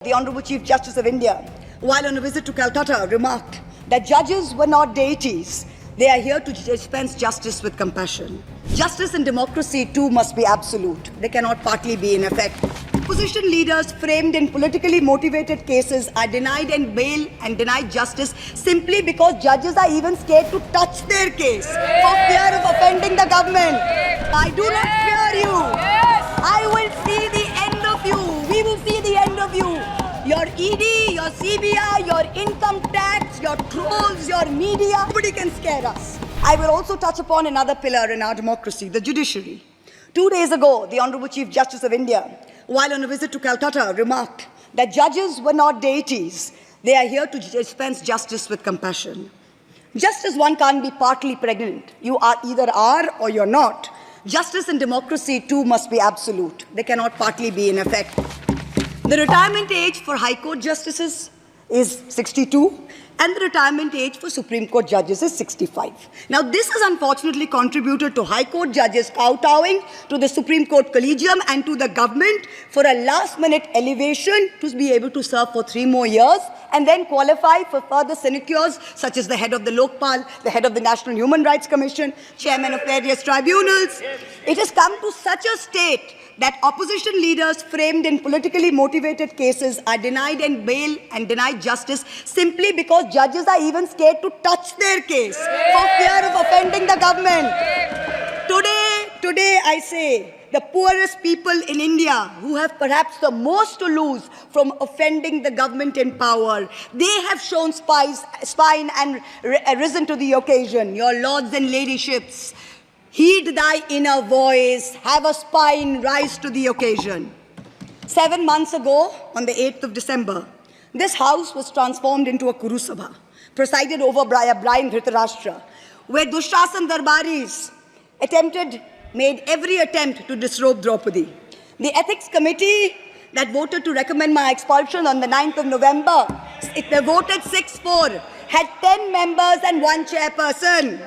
The Honourable Chief Justice of India, while on a visit to Calcutta, remarked that judges were not deities. They are here to dispense justice with compassion. Justice and democracy too must be absolute. They cannot partly be in effect. Opposition leaders framed in politically motivated cases are denied bail and denied justice simply because judges are even scared to touch their case for fear of offending the government. I do not fear you. I will see the end of you. We will see the end of you. Your ED, your CBI, your income tax, your trolls, your media, nobody can scare us. I will also touch upon another pillar in our democracy, the judiciary. 2 days ago, the Honourable Chief Justice of India, while on a visit to Calcutta, remarked that judges were not deities. They are here to dispense justice with compassion. Just as one can't be partly pregnant, you either are or you're not. Justice and democracy too must be absolute. They cannot partly be in effect. The retirement age for High Court justices is 62 and the retirement age for Supreme Court judges is 65. Now this has unfortunately contributed to High Court judges kowtowing to the Supreme Court Collegium and to the government for a last-minute elevation to be able to serve for 3 more years and then qualify for further sinecures such as the head of the Lokpal, the head of the National Human Rights Commission, chairman of various tribunals. It has come to such a state that opposition leaders framed in politically motivated cases are denied bail and denied justice simply because judges are even scared to touch their case for fear of offending the government. Today I say, the poorest people in India who have perhaps the most to lose from offending the government in power, they have shown spine and risen to the occasion. Your lords and ladyships, heed thy inner voice, have a spine, rise to the occasion. 7 months ago, on the 8th of December, this house was transformed into a Kurusabha, presided over by a blind Dhritarashtra, where Dushrasan Darbaris made every attempt to disrobe Draupadi. The ethics committee that voted to recommend my expulsion on the 9th of November, they voted 6-4, had 10 members and 1 chairperson.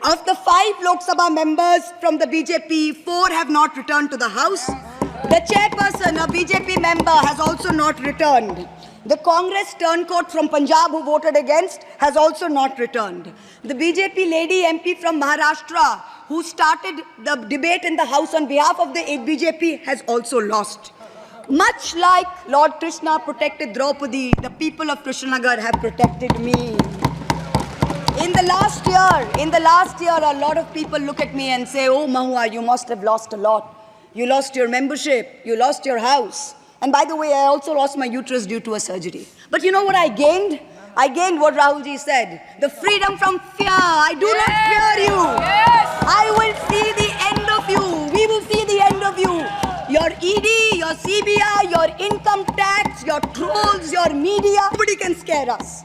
Of the 5 Lok Sabha members from the BJP, 4 have not returned to the House. The chairperson, a BJP member, has also not returned. The Congress turncoat from Punjab who voted against has also not returned. The BJP lady MP from Maharashtra who started the debate in the House on behalf of the BJP has also lost. Much like Lord Krishna protected Draupadi, the people of Krishnanagar have protected me. In the last year, a lot of people look at me and say, oh, Mahua, you must have lost a lot. You lost your membership, you lost your house. And by the way, I also lost my uterus due to a surgery. But you know what I gained? I gained what Rahulji said, the freedom from fear. I do not fear you. I will see the end of you. We will see the end of you. Your ED, your CBI, your income tax, your trolls, your media, nobody can scare us.